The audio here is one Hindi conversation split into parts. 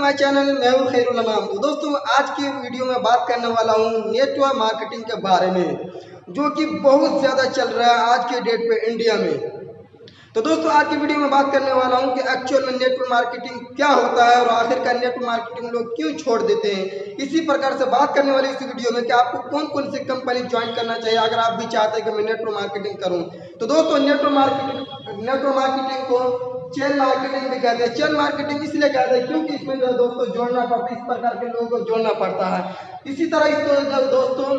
माय चैनल, मैं हूं खैरुल अनाम। तो दोस्तों आज की वीडियो में बात करने वाला हूं नेटवर्क मार्केटिंग के बारे में, जो कि बहुत ज़्यादा चल रहा है आज के डेट पे इंडिया में। तो दोस्तों आज की वीडियो में बात करने वाला हूं कि एक्चुअल में नेटवर्क मार्केटिंग क्या होता है और आखिरकार नेटवर्क मार्केटिंग लोग क्यों छोड़ देते हैं। इसी प्रकार से बात करने वाली इस वीडियो में कि आपको कौन कौन सी कंपनी ज्वाइन करना चाहिए अगर आप भी चाहते हैं कि मैं नेटवर्क मार्केटिंग करूं। तो दोस्तों नेटवर्क मार्केटिंग को चेन मार्केटिंग भी कहते हैं। चेन मार्केटिंग इसलिए कहते हैं क्योंकि इसमें जो दोस्तों जोड़ना पड़ता है, इस प्रकार के लोगों को जोड़ना पड़ता है। इसी तरह इसको जो दोस्तों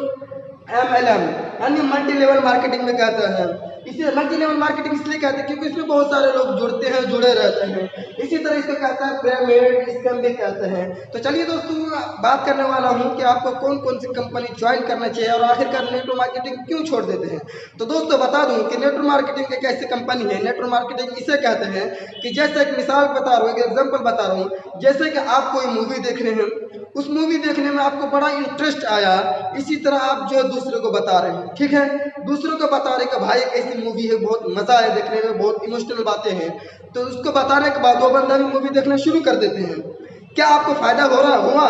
MLM यानी मल्टी लेवल मार्केटिंग में कहते हैं। इसे मल्टी लेवल मार्केटिंग इसलिए कहते हैं क्योंकि इसमें बहुत सारे लोग जुड़ते हैं, जुड़े रहते हैं। इसी तरह इसको कहते हैं पिरामिड स्कैम भी कहते हैं। तो चलिए दोस्तों बात करने वाला हूं कि आपको कौन कौन सी कंपनी ज्वाइन करना चाहिए और आखिरकार नेटवर्क मार्केटिंग क्यों छोड़ देते हैं। तो दोस्तों बता दूं कि नेटवर्क मार्केटिंग एक ऐसी कंपनी है। नेटवर्क मार्केटिंग इसे कहते हैं कि जैसे एक मिसाल बता रहा हूँ, एक एग्जाम्पल बता रहा हूँ। जैसे कि आप कोई मूवी देख रहे हैं, उस मूवी देखने में आपको बड़ा इंटरेस्ट आया, इसी तरह आप जो दूसरे को बता रहे हैं, ठीक है, दूसरों को बता रहे कि भाई ऐसी मूवी है, बहुत मजा है देखने में, बहुत इमोशनल बातें हैं। तो उसको बताने के बाद वो बंदा भी मूवी देखना शुरू कर देते हैं। क्या आपको फायदा हो रहा हुआ?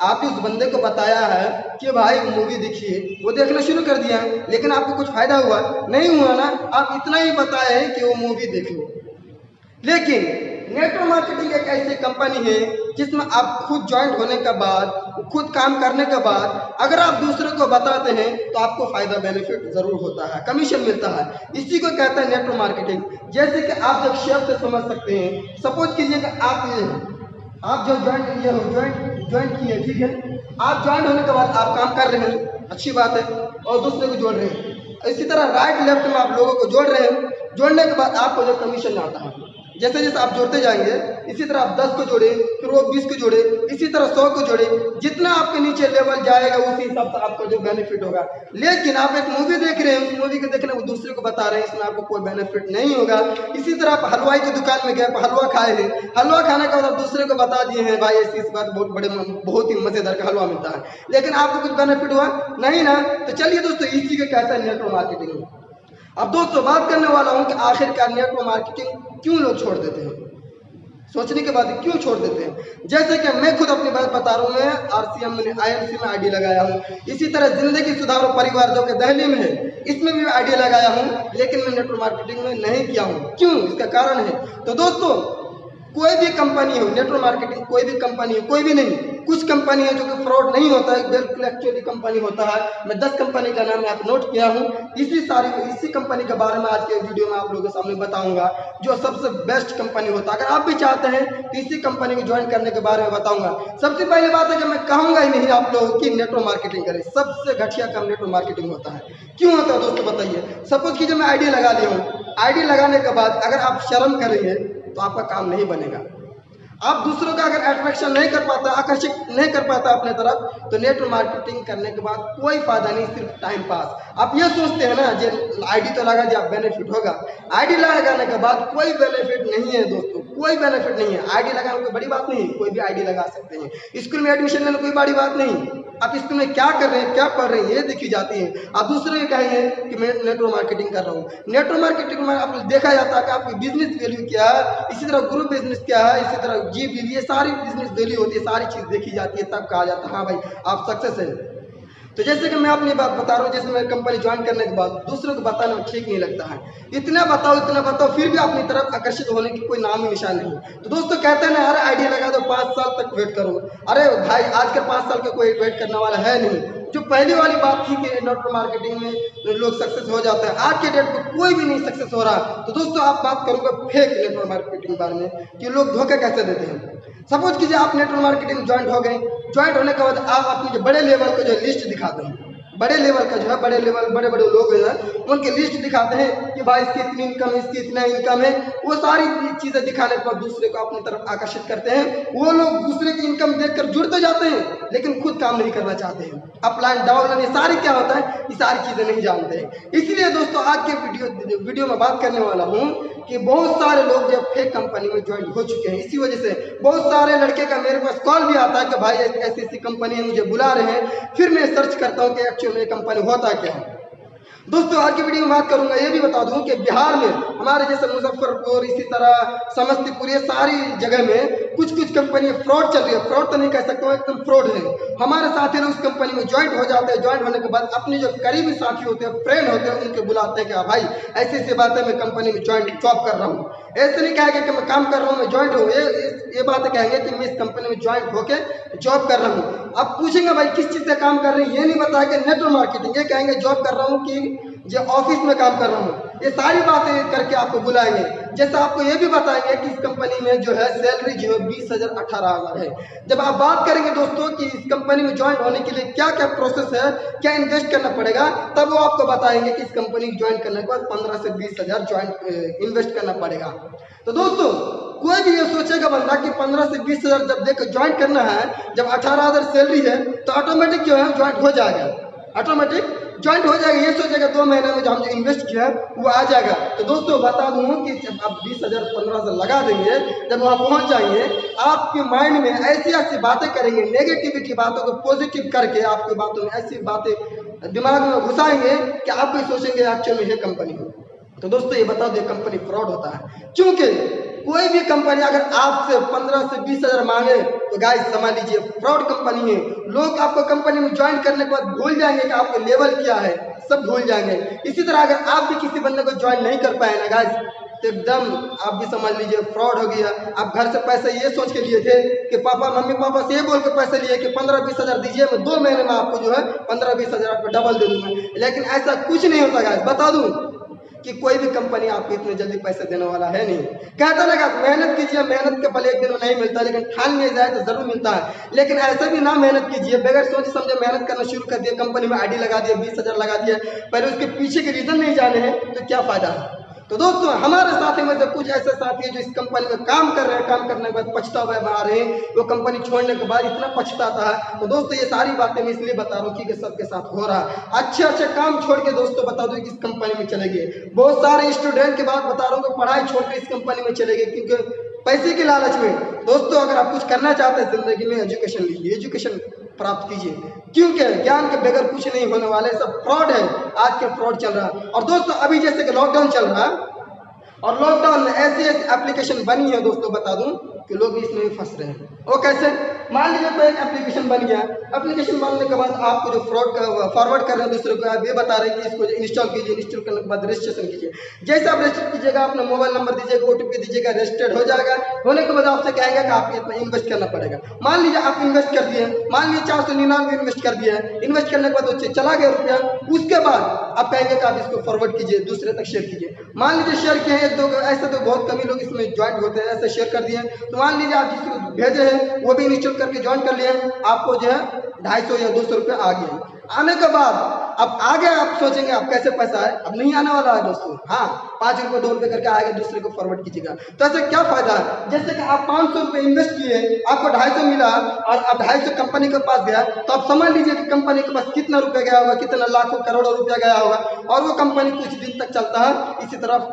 आपने उस बंदे को बताया है कि भाई मूवी देखिए, वो देखना शुरू कर दिया है, लेकिन आपको कुछ फायदा हुआ नहीं हुआ ना। आप इतना ही बताए हैं कि वो मूवी देख लो। लेकिन नेटवर्क मार्केटिंग एक ऐसी कंपनी है जिसमें आप खुद ज्वाइंट होने के बाद, खुद काम करने के बाद अगर आप दूसरे को बताते हैं तो आपको फायदा बेनिफिट जरूर होता है, कमीशन मिलता है। इसी को कहते हैं नेटवर्क मार्केटिंग। जैसे कि आप जब शेयर से समझ सकते हैं, सपोज कीजिए कि आप जो ज्वाइंट किए, ठीक है, आप ज्वाइंट होने के बाद आप काम कर रहे हैं, अच्छी बात है, और दूसरे को जोड़ रहे हैं। इसी तरह राइट लेफ्ट में आप लोगों को जोड़ रहे हैं। जोड़ने के बाद आपको जो कमीशन आता है, जैसे जैसे आप जोड़ते जाएंगे, इसी तरह आप 10 को जोड़े, फिर वो 20 को जोड़े, इसी तरह 100 को जोड़े, जितना आपके नीचे लेवल जाएगा उसी हिसाब से आपको जो बेनिफिट होगा। लेकिन आप एक मूवी देख रहे हैं, उस मूवी के देखने को दूसरे को बता रहे हैं, इसमें आपको कोई बेनिफिट नहीं होगा। इसी तरह आप हलवाई की दुकान में गए, हलवा खाए हैं, हलवा खाने के बाद आप दूसरे को बता दिए हैं भाई ऐसी इस बात बहुत ही मजेदार का हलवा मिलता है, लेकिन आपको कुछ बेनिफिट हुआ नहीं ना। तो चलिए दोस्तों इसी को कहते हैं नेटवर्क मार्केटिंग। अब दोस्तों बात करने वाला हूं कि आखिरकार नेटवर्क मार्केटिंग क्यों लोग छोड़ देते हैं। सोचने के बाद क्यों छोड़ देते हैं। जैसे कि मैं खुद अपनी बात बता रहा हूँ, मैं RCM में IMC में ID लगाया हूँ। इसी तरह जिंदगी सुधार और परिवार जो कि दिल्ली में है, इसमें भी ID लगाया हूँ, लेकिन मैं नेटवर्क मार्केटिंग में नहीं किया हूँ। क्यों? इसका कारण है। तो दोस्तों कोई भी कंपनी हो, नेटवर्क मार्केटिंग कोई भी कंपनी हो, कोई भी नहीं, कुछ कंपनी है जो कि फ्रॉड नहीं होता है, बिल्कुल एक्चुअली कंपनी होता है। मैं 10 कंपनी का नाम आप नोट किया हूँ। इसी कंपनी के बारे में आज के वीडियो में आप लोगों के सामने बताऊंगा, जो सबसे बेस्ट कंपनी होता है। अगर आप भी चाहते हैं तो इसी कंपनी को ज्वाइन करने के बारे में बताऊंगा। सबसे पहली बात है कि मैं कहूंगा ही नहीं आप लोगों की नेटवर्क मार्केटिंग करें। सबसे घटिया काम नेटवर्क मार्केटिंग होता है। क्यों होता है दोस्तों बताइए। सपोज कीजिए मैं ID लगा लिया हूँ, ID लगाने के बाद अगर आप शर्म करेंगे तो आपका काम नहीं बनेगा। आप दूसरों का अगर अट्रैक्शन नहीं कर पाता, आकर्षित नहीं कर पाता अपने तरफ, तो नेटवर्क मार्केटिंग करने के बाद कोई फायदा नहीं, सिर्फ टाइम पास। आप ये सोचते हैं ना जो ID तो लगा दिया बेनिफिट होगा, ID लगाने के बाद कोई बेनिफिट नहीं है दोस्तों, कोई बेनिफिट नहीं है। ID लगाना कोई बड़ी बात नहीं, कोई भी ID लगा सकते हैं। स्कूल में एडमिशन लेना कोई बड़ी बात नहीं। आप स्कूल में क्या कर रहे हैं, क्या पढ़ रहे हैं, ये देखी जाती है। आप दूसरे को कहेंगे कि मैं नेटवर्क मार्केटिंग कर रहा हूँ। नेटवर्क मार्केटिंग में आप देखा जाता है कि आपकी बिजनेस वैल्यू क्या है, इसी तरह ग्रुप बिजनेस क्या है, इसी तरह GBV, ये सारी बिजनेस वैल्यू होती है, सारी चीज देखी जाती है, तब कहा जाता है हाँ भाई आप सक्सेस है। तो जैसे कि मैं अपनी बात बता रहा हूँ, जैसे मैं कंपनी ज्वाइन करने के बाद दूसरों को बताना ठीक नहीं लगता है। इतना बताओ फिर भी अपनी तरफ आकर्षित होने की कोई नाम ही निशान नहीं। तो दोस्तों कहते हैं ना, अरे ID लगा दो 5 साल तक वेट करो। अरे भाई आजकल 5 साल का कोई वेट करने वाला है नहीं। जो पहली वाली बात थी कि नेटवर्क मार्केटिंग में लोग सक्सेस हो जाते हैं, आज के डेट में कोई भी नहीं सक्सेस हो रहा। तो दोस्तों आप बात करूंगा फेक नेटवर्क मार्केटिंग के बारे में कि लोग धोखे कैसे देते हैं। सपोज कीजिए आप नेटवर्क मार्केटिंग ज्वाइंट हो गए, ज्वाइंट होने के बाद आप अपने बड़े लेवल को जो लिस्ट दिखाते हैं, बड़े लेवल का जो है बड़े बड़े लोग हैं उनके लिस्ट दिखाते हैं कि भाई इसकी इतनी इनकम है, इसकी इतना इनकम है। वो सारी चीजें दिखाने पर दूसरे को अपनी तरफ आकर्षित करते हैं। वो लोग दूसरे की इनकम देखकर जुड़ते जाते हैं, लेकिन खुद काम नहीं करना चाहते हैं। अपलाइन डाउनलाइन ये सारी क्या होता है, ये सारी चीजें नहीं जानते हैं। इसलिए दोस्तों आज के वीडियो में बात करने वाला हूँ कि बहुत सारे लोग जब फेक कंपनी में ज्वाइन हो चुके हैं, इसी वजह से बहुत सारे लड़के का मेरे पास कॉल भी आता है कि भाई ऐसी ऐसी कंपनी है, मुझे बुला रहे हैं। फिर मैं सर्च करता हूँ कि एक्चुअली में कंपनी होता क्या है। दोस्तों आज की वीडियो में बात करूंगा, ये भी बता दूं कि बिहार में हमारे जैसे मुजफ्फरपुर, इसी तरह समस्तीपुर, ये सारी जगह में कुछ कुछ कंपनी फ्रॉड चल रही है। फ्रॉड तो नहीं कह सकता हूँ, एकदम फ्रॉड है। हमारे साथी लोग उस कंपनी में ज्वाइंट हो जाते हैं। ज्वाइंट होने के बाद अपने जो करीबी साथी होते हैं, फ्रेंड होते हैं, उनके बुलाते हैं कि हाँ भाई ऐसी ऐसी बात है, मैं कंपनी में ज्वाइंट जॉब कर रहा हूँ। ऐसे नहीं कहेंगे कि मैं काम कर रहा हूँ, मैं ज्वाइंट हूँ। ये बातें कहेंगे कि मैं इस कंपनी में ज्वाइंट होकर जॉब कर रहा हूँ। अब पूछेंगे भाई किस चीज़ से काम कर रहे हैं, ये नहीं बताया कि नेटवर्क मार्केटिंग। ये कहेंगे जॉब कर रहा हूँ कि जो ऑफिस में काम कर रहा हूँ। ये सारी बातें करके आपको बुलाएंगे। जैसे आपको ये भी बताएंगे कि इस कंपनी में जो है सैलरी जो है 20,000 18,000 है। जब आप बात करेंगे दोस्तों कि इस कंपनी में ज्वाइन होने के लिए क्या क्या प्रोसेस है, क्या इन्वेस्ट करना पड़ेगा, तब वो आपको बताएंगे कि इस कंपनी में ज्वाइन करने के बाद 15 से 20,000 ज्वाइन इन्वेस्ट करना पड़ेगा। तो दोस्तों कोई भी ये सोचेगा बंदा कि 15 से 20,000 जब देकर ज्वाइन करना है, जब 18,000 सैलरी है तो ऑटोमेटिक जो है ज्वाइन हो जाएगा, ऑटोमेटिक ज्वाइंट हो जाएगा। ये सोचेगा 2 महीने में जो हम जो इन्वेस्ट किया वो आ जाएगा। तो दोस्तों बता दूं कि जब आप 20,000 15,000 लगा देंगे, जब वहाँ पहुँच जाएंगे, आपके माइंड में ऐसी ऐसी बातें करेंगे, नेगेटिविटी बातों को पॉजिटिव करके आपकी बातों में ऐसी बातें दिमाग में घुसाएंगे कि आप भी सोचेंगे एक्चुअल में ये कंपनी हो। तो दोस्तों ये बता दो कंपनी फ्रॉड होता है, क्योंकि कोई भी कंपनी अगर आपसे 15 से 20,000 मांगे तो गाइस समझ लीजिए फ्रॉड कंपनी है। लोग आपको कंपनी में ज्वाइन करने के बाद भूल जाएंगे कि आपका लेवल क्या है, सब भूल जाएंगे। इसी तरह अगर आप भी किसी बंदे को ज्वाइन नहीं कर पाए ना गाइस, तो एकदम आप भी समझ लीजिए फ्रॉड हो गया। आप घर से पैसे ये सोच के लिए थे कि पापा मम्मी पापा से ये बोल के पैसे लिए कि 15-20,000 दीजिए, मैं 2 महीने में आपको जो है 15-20,000 आपको डबल दे दूंगा। लेकिन ऐसा कुछ नहीं होता गाइस। बता दूं कि कोई भी कंपनी आपको इतने जल्दी पैसे देने वाला है नहीं। कहता लगा मेहनत कीजिए, मेहनत के फल एक दिन नहीं मिलता, लेकिन ठान में जाए तो जरूर मिलता है। लेकिन ऐसे भी ना मेहनत कीजिए, बगैर सोच समझे मेहनत करना शुरू कर दिया, कंपनी में आईडी लगा दिया, 20,000 लगा दिया, पहले उसके पीछे के रीजन नहीं जाने हैं तो क्या फायदा है। तो दोस्तों हमारे साथी में से कुछ ऐसे साथी हैं जो इस कंपनी में काम कर रहे हैं, काम करने के बाद पछतावा आ रहे हैं, वो कंपनी छोड़ने के बाद इतना पछताता है। तो दोस्तों ये सारी बातें मैं इसलिए बता रहा हूँ कि सबके साथ हो रहा है। अच्छे अच्छे काम छोड़ के दोस्तों बता दो कि इस कंपनी में चले गए। बहुत सारे स्टूडेंट की बात बता रहा हूँ कि पढ़ाई छोड़ के इस कंपनी में चले गए, क्योंकि पैसे के लालच में। दोस्तों अगर आप कुछ करना चाहते हैं जिंदगी में, एजुकेशन लीजिए, एजुकेशन प्राप्त कीजिए, क्योंकि ज्ञान के बगैर कुछ नहीं होने वाले। सब फ्रॉड है, आज के फ्रॉड चल रहा है। और दोस्तों अभी जैसे कि लॉकडाउन चल रहा है, और लॉकडाउन में ऐसी ऐसी एप्लीकेशन बनी है दोस्तों बता दूं कि लोग इसमें भी फंस रहे हैं। वो कैसे, मान लीजिए कोई एक एप्लीकेशन बन गया, एप्लीकेशन बनने के बाद आपको जो फ्रॉड फॉरवर्ड कर रहे हैं दूसरे को, आप ये बता रहे हैं कि इसको इंस्टॉल कीजिए, इंस्टॉल करने के बाद रजिस्ट्रेशन कीजिए। जैसे आप रजिस्टर कीजिएगा, अपना मोबाइल नंबर दीजिएगा, OTP दीजिएगा, रजिस्टर्ड हो जाएगा। होने के बाद आपसे कहेंगे कि आपको इतना इन्वेस्ट करना पड़ेगा। मान लीजिए आप इन्वेस्ट कर दिए, मान लीजिए 499 इन्वेस्ट कर दिया है। इन्वेस्ट करने के बाद चला गया रुपया, उसके बाद आप कहेंगे कि आप इसको फॉरवर्ड कीजिए, दूसरे तक शेयर कीजिए। मान लीजिए शेयर किए हैं, 1-2 ऐसे तो बहुत कम ही लोग इसमें ज्वाइन होते हैं, ऐसे शेयर कर दिए। तो मान लीजिए आप जिसको भेजे हैं वो भी इंस्टॉल करके ज्वाइन कर लिए, आपको जो है 250 या 200 रुपये आ गए। आने के बाद अब आगे आप सोचेंगे अब कैसे पैसा है, अब नहीं आने वाला है दोस्तों। हाँ 5 रुपये 2 रुपये करके आएगा, दूसरे को फॉरवर्ड कीजिएगा। तो ऐसे क्या फायदा है, जैसे कि आप 500 रुपये इन्वेस्ट किए, आपको 250 मिला और अब 250 कंपनी के पास गया, तो आप समझ लीजिए कि कंपनी के पास कितना रुपया गया होगा, कितना लाखों करोड़ों रुपया गया होगा। और वो कंपनी कुछ दिन तक चलता है, इसी तरह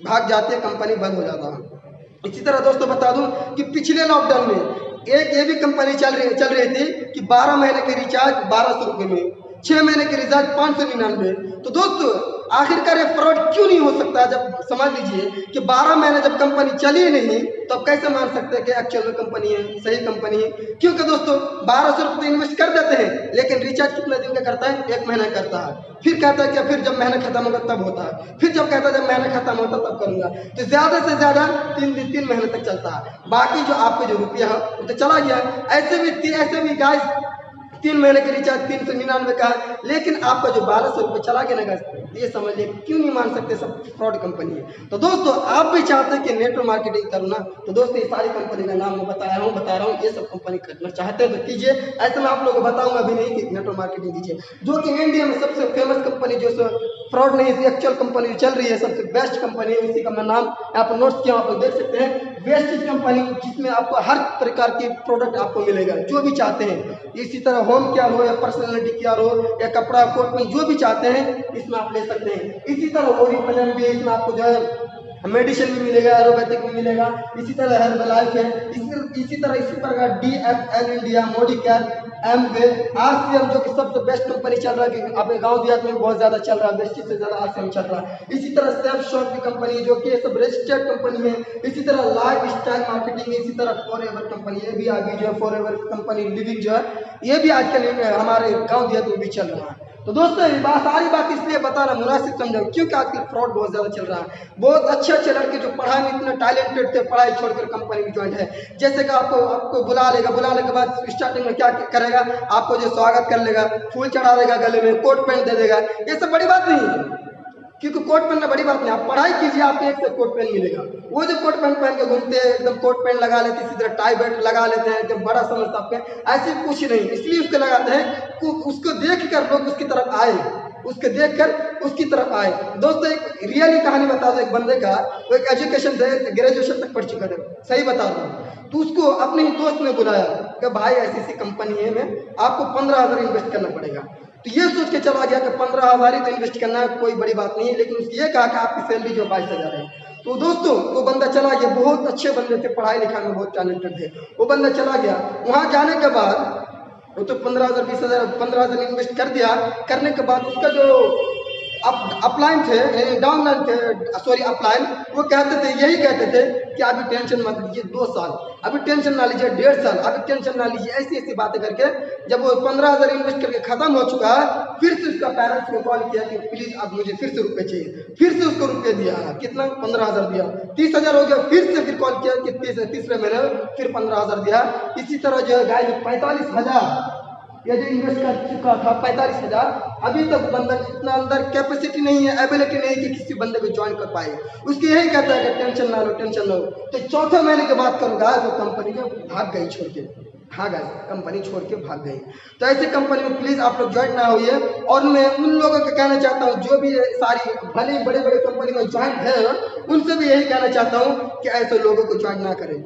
भाग जाती है, कंपनी बंद हो जाता है। इसी तरह दोस्तों बता दूं कि पिछले लॉकडाउन में एक ये भी कंपनी चल रही थी कि 12 महीने के रिचार्ज 1200 रुपये में, 6 महीने के रिचार्ज 599। तो दोस्तों आखिरकार ये फ्रॉड क्यों नहीं हो सकता। जब समझ लीजिए कि 12 महीने जब कंपनी चली ही नहीं, तो अब कैसे मान सकते हैं कि एक्चुअल में कंपनी है, सही कंपनी है। क्योंकि दोस्तों 1200 रुपये इन्वेस्ट कर देते हैं, लेकिन रिचार्ज कितने दिन का करता है, 1 महीना करता है। फिर कहता है कि फिर जब महीना खत्म होगा तब होता है, फिर जब कहता है जब महीना खत्म होता तब करूंगा। तो ज्यादा से ज्यादा 3 महीने तक चलता है। बाकी जो आपके जो रुपया है वो तो चला गया। ऐसे भी गाइस 3 महीने के रिचार्ज 399 का, लेकिन आपका जो 1200 रुपये चला गया ना गाइस, ये समझिए क्यों नहीं मान सकते, सब फ्रॉड कंपनी है। तो दोस्तों आप भी चाहते हैं कि नेटवर्क मार्केटिंग करूँ ना, तो दोस्तों ये सारी कंपनी का नाम मैं बता रहा हूँ, ये सब कंपनी करना चाहते हैं तो कीजिए। ऐसे मैं आप लोगों को बताऊंगा भी नहीं कि नेटवर्क मार्केटिंग कीजिए, जो कि इंडिया में सबसे फेमस कंपनी, जो फ्रॉड नहीं एक्चुअल कंपनी चल रही है, सबसे बेस्ट कंपनी है। इसी का मैं नाम यहाँ पर नोट्स किया, आप लोग देख सकते हैं, बेस्ट कंपनी, जिसमें आपको हर प्रकार की प्रोडक्ट आपको मिलेगा जो भी चाहते हैं। इसी तरह होम केयर हो या पर्सनैलिटी केयर हो या कपड़ा कोट में जो भी चाहते हैं इसमें आप ले सकते हैं। इसी तरह ओरिफ्लेम भी, इसमें आपको जो है मेडिसिन भी मिलेगा, एरोपैथिक भी मिलेगा। इसी तरह हर्बल लाइफ है, इसी प्रकार DFL इंडिया, मोडी केयर, एमवे, आरसीएम जो कि सबसे बेस्ट कंपनी चल रहा है, कि अपने गांव देहात में बहुत ज़्यादा चल रहा है, बेस्ट से ज़्यादा आरसीएम चल रहा है। इसी तरह सेफ शॉप की कंपनी जो कि सब रजिस्टर्ड कंपनी है। इसी तरह लाइफ स्टाइल मार्केटिंग, इसी तरह फॉरएवर कंपनी, ये भी आगे जो है फॉरएवर कंपनी लिविंग जो है ये भी आजकल हमारे गाँव देहात में भी चल रहा है। तो दोस्तों ये बात सारी बात इसलिए बताना मुनासिब समझा क्योंकि आजकल फ्रॉड बहुत ज़्यादा चल रहा है। बहुत अच्छे अच्छे लड़के जो पढ़ाई में इतने टैलेंटेड थे, पढ़ाई छोड़कर कंपनी में ज्वाइन है। जैसे कि आपको बुला लेगा, बुलाने के बाद स्टार्टिंग में क्या करेगा, आपको जो स्वागत कर लेगा, फूल चढ़ा देगा, गले में कोट पैंट दे देगा। ये सब बड़ी बात नहीं है, क्योंकि कोट पहनना बड़ी बात नहीं। आप पढ़ाई कीजिए, आपको एक से कोट पैंट मिलेगा। वो जो कोट पैंट पहन के घूमते हैं, एकदम कोट पैंट लगा लेते हैं, इसी तरह टाई बेल्ट लगा लेते हैं, एकदम बड़ा समझता आपके, ऐसे कुछ नहीं। इसलिए उसको लगाते हैं उसको देख कर लोग उसकी तरफ आए, उसके देख कर उसकी तरफ आए। दोस्तों एक रियली कहानी बता दो, एक बंदे का, वो एक एजुकेशन थे, ग्रेजुएशन तक पढ़ चुका था, सही बता रहा हूँ। तो उसको अपने ही दोस्त ने बुलाया कि भाई ऐसी ऐसी कंपनी है में आपको 15,000 इन्वेस्ट करना पड़ेगा। तो ये सोच के चला गया कि 15,000 ही तो इन्वेस्ट करना है, कोई बड़ी बात नहीं है, लेकिन उसने ये कहा कि आपकी सैलरी जो 22,000 है। तो दोस्तों वो बंदा चला गया, बहुत अच्छे बंदे थे, पढ़ाई लिखाई में बहुत टैलेंटेड थे। वो बंदा चला गया, वहाँ जाने के बाद वो तो 15,000 20,000 15,000 इन्वेस्ट कर दिया। करने के बाद उसका जो अपलाइन थे, डाउनलाइन थे, सॉरी अपलाइन, वो कहते थे, यही कहते थे कि अभी टेंशन मत लीजिए 2 साल, अभी टेंशन ना लीजिए 1.5 साल, अभी टेंशन ना लीजिए, ऐसी ऐसी बातें करके जब वो 15,000 इन्वेस्ट करके खत्म हो चुका है, फिर से उसका पेरेंट्स को कॉल किया कि प्लीज अब मुझे फिर से रुपए चाहिए। फिर से उसको रुपये दिया, कितना 15,000 दिया, 30,000 हो गया। फिर कॉल किया कि तीसरे महीने फिर 15,000 दिया। इसी तरह जो है गाय 45,000 ये जो इन्वेस्ट कर चुका था, 45,000, अभी तक बंदा इतना अंदर कैपेसिटी नहीं है, एबिलिटी नहीं है कि किसी बंदे को ज्वाइन कर पाए। उसकी यही कहता है कि टेंशन ना लो, टेंशन ना लो। तो चौथे महीने की बात करूँगा, वो कंपनी जो भाग गई छोड़ के, हाँ गाइस कंपनी छोड़ के भाग गई। तो ऐसी कंपनी में प्लीज़ आप लोग ज्वाइन ना होइए। और मैं उन लोगों को कहना चाहता हूँ जो भी सारी भले ही बड़े बड़े कंपनी में ज्वाइन है, उनसे भी यही कहना चाहता हूँ कि ऐसे लोगों को ज्वाइन ना करें।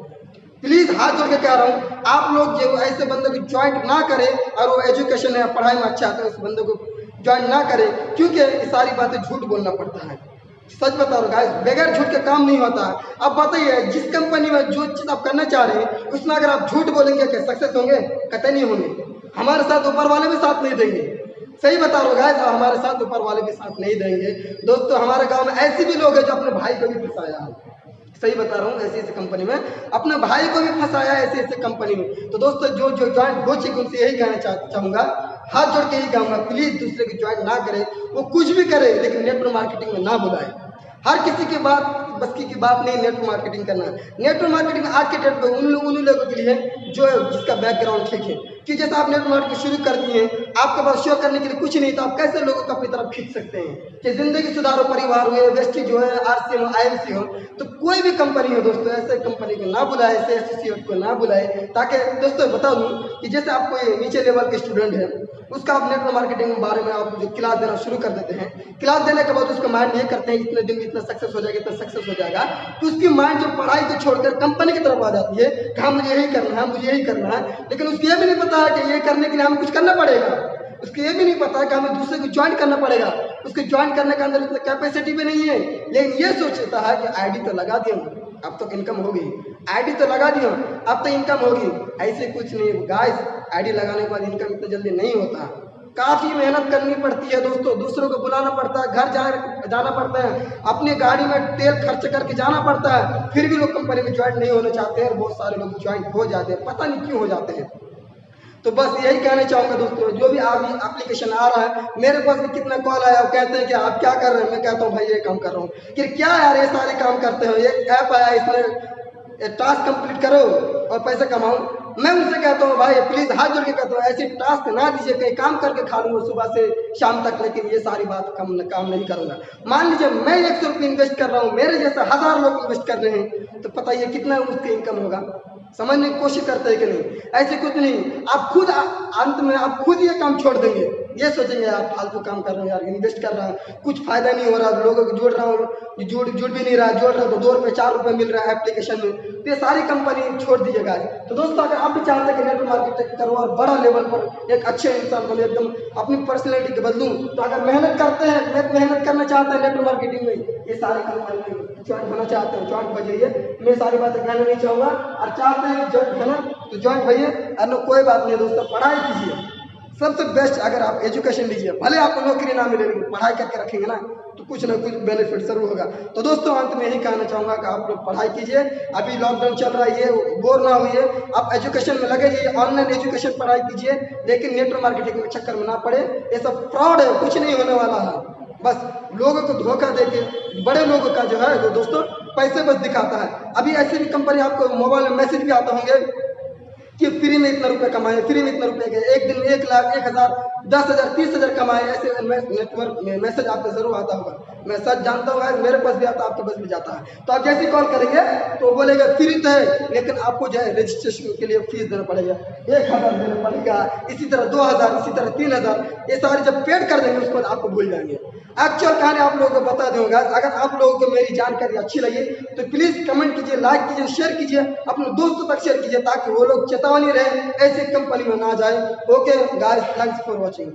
प्लीज हाथ जोड़ के कह रहा हूँ, आप लोग जो ऐसे बंदे को ज्वाइंट ना करें, और वो एजुकेशन है पढ़ाई में अच्छा है तो उस बंदे को ज्वाइन ना करें, क्योंकि ये सारी बातें झूठ बोलना पड़ता है। सच बता रहा हूँ गाइस, बगैर झूठ के काम नहीं होता। अब बताइए, जिस कंपनी में जो चीज़ आप करना चाह रहे हैं उसमें अगर आप झूठ बोलेंगे क्या सक्सेस होंगे? कतई नहीं होंगे। हमारे साथ ऊपर वाले भी साथ नहीं देंगे। सही बता रहा हूँ गाइस, हमारे साथ ऊपर वाले भी साथ नहीं देंगे। दोस्तों हमारे गाँव में ऐसे भी लोग हैं जो अपने भाई को भी फंसाया है, सही बता रहा हूँ, ऐसी ऐसी कंपनी में अपने भाई को भी फंसाया, ऐसे ऐसे कंपनी में। तो दोस्तों जो ज्वाइन हो चुके उनसे यही कहना चाहूँगा, हाथ जोड़ के यही कहूँगा, प्लीज़ दूसरे की ज्वाइन ना करें। वो कुछ भी करे लेकिन नेटवर्क मार्केटिंग में ना बुलाए। हर किसी के बस की बात नहीं नेटवर्क मार्केटिंग करना। नेटवर्क मार्केटिंग आज के डेट में उन लोगों के लिए जो जिसका बैकग्राउंड ठीक है, कि जैसे आप नेटवर्क मार्केटिंग शुरू कर दिए, आपके पास शो करने के लिए कुछ नहीं, तो आप कैसे लोगों को अपनी तरफ खींच सकते हैं कि जिंदगी सुधारो, परिवार हुए, वेस्टी जो है, आरसीएम आईएमसी हो। तो कोई भी कंपनी हो दोस्तों, ऐसे कंपनी को ना बुलाए, ऐसे एसोसिएट को ना बुलाए। ताकि दोस्तों बता दूं कि जैसे आप कोई नीचे लेवल के स्टूडेंट है, उसका आप नेटवर्क मार्केटिंग के बारे में आप जो क्लास देना शुरू कर देते हैं, क्लास देने के बाद उसका माइंड ये करते हैं इतने दिन में इतना सक्सेस हो जाएगा, इतना सक्सेस हो जाएगा, तो उसकी माइंड जो पढ़ाई को छोड़कर कंपनी की तरफ आ जाती है कि हाँ मुझे यही करना है, मुझे यही करना है। लेकिन उसको ये भी नहीं पता है कि ये करने के लिए हमें कुछ करना पड़ेगा। उसको ये भी नहीं पता है कि हमें दूसरे को ज्वाइन करना पड़ेगा। उसको ज्वाइन करने के अंदर इतना कैपेसिटी भी नहीं है। लेकिन ये सोचता है कि आईडी तो लगा दिया, अब तो इनकम होगी, आईडी तो लगा दिया, अब तो इनकम होगी। ऐसे कुछ नहीं गाइस, आईडी लगाने के बाद इनकम इतना जल्दी नहीं होता। काफ़ी मेहनत करनी पड़ती है दोस्तों, दूसरों को बुलाना पड़ता है, घर जाना पड़ता है, अपनी गाड़ी में तेल खर्च करके जाना पड़ता है। फिर भी लोग कंपनी में ज्वाइन नहीं होना चाहते हैं, और बहुत सारे लोग ज्वाइन हो जाते हैं, पता नहीं क्यों हो जाते हैं। तो बस यही कहना चाहूँगा दोस्तों, जो भी अभी एप्लीकेशन आ रहा है, मेरे पास भी कितना कॉल आया, वो कहते हैं कि आप क्या कर रहे हैं, मैं कहता हूँ भाई ये काम कर रहा हूँ। कि क्या यार ये सारे काम करते हो, ये ऐप आया इसमें टास्क कंप्लीट करो और पैसा कमाओ। मैं उनसे कहता हूँ भाई प्लीज़ हाथ जोड़ के कहता हूँ ऐसे टास्क ना दीजिए, कहीं काम करके खा लूँगा सुबह से शाम तक, लेकिन ये सारी बात काम नहीं करूँगा। मान लीजिए मैं 100 रुपये इन्वेस्ट कर रहा हूँ, मेरे जैसे 1000 लोग इन्वेस्ट कर रहे हैं, तो पता ये कितना उसके इनकम होगा। समझने की कोशिश करते हैं कि नहीं? ऐसे कुछ नहीं, आप खुद अंत में आप खुद ये काम छोड़ देंगे। ये सोचेंगे यार फालतू काम कर रहा हूँ, यार इन्वेस्ट कर रहा हूँ, कुछ फायदा नहीं हो रहा, लोगों को जोड़ रहा हूँ, जुड़ भी नहीं रहा, जोड़ रहा हूँ तो 2 रुपये 4 रुपये मिल रहा है एप्लीकेशन में, तो ये सारी कंपनी छोड़ दीजिएगा। तो दोस्तों अगर आप भी चाहते हैं कि नेटवर्क मार्केटिंग करो और बड़ा लेवल पर एक अच्छे इंसान बनो, एकदम अपनी पर्सनैलिटी को बदलूँ, तो अगर मेहनत करते हैं, मेहनत करना चाहते हैं नेटवर्क मार्केटिंग में, ये सारी कंपनी ज्वाइन होना चाहते हैं, ज्वाइन हो जाइए। मैं सारी बातें कहना नहीं चाहूँगा, और चाहते हैं ज्वाइन होना तो ज्वाइन भैया, अरे कोई बात नहीं दोस्तों, पढ़ाई कीजिए, सबसे बेस्ट। अगर आप एजुकेशन लीजिए, भले आपको नौकरी ना मिले लेकिन पढ़ाई करके रखेंगे ना तो कुछ ना कुछ बेनिफिट जरूर होगा। तो दोस्तों अंत में यही कहना चाहूँगा कि आप लोग पढ़ाई कीजिए, अभी लॉकडाउन चल रहा है, ये बोर ना होइए, आप एजुकेशन में लगे जाइए, ऑनलाइन एजुकेशन पढ़ाई कीजिए, लेकिन नेटवर्क मार्केटिंग के चक्कर में ना पड़े। ये सब फ्रॉड है, कुछ नहीं होने वाला है, बस लोगों को धोखा देके बड़े लोगों का जो है वो दोस्तों पैसे बस दिखाता है। अभी ऐसी भी कंपनी आपको मोबाइल में मैसेज भी आते होंगे कि फ्री में इतना रुपए कमाए, फ्री में इतना रुपए गए, एक दिन में 1 लाख, 1,000, 10,000, 30,000 कमाए, ऐसे नेटवर्क में मैसेज आपको जरूर आता होगा। मैं सच जानता हूँ, मेरे पास भी आता है, आपके पास भी जाता है। तो आप जैसे कॉल करेंगे तो बोलेगा फ्री तो है, लेकिन आपको जो है रजिस्ट्रेशन के लिए फीस देना पड़ेगा, 1,000 देना पड़ेगा, इसी तरह 2,000, इसी तरह 3,000, ये सारे जब पेड कर देंगे उसके बाद आपको भूल जाएंगे। एक्चुअल कहानी आप लोगों को बता दूंगा। अगर आप लोगों को मेरी जानकारी अच्छी लगी तो प्लीज कमेंट कीजिए, लाइक कीजिए, शेयर कीजिए, अपने दोस्तों तक शेयर कीजिए, ताकि वो लोग चेतावनी रहे ऐसी कंपनी में ना जाए। Okay guys, thanks for watching.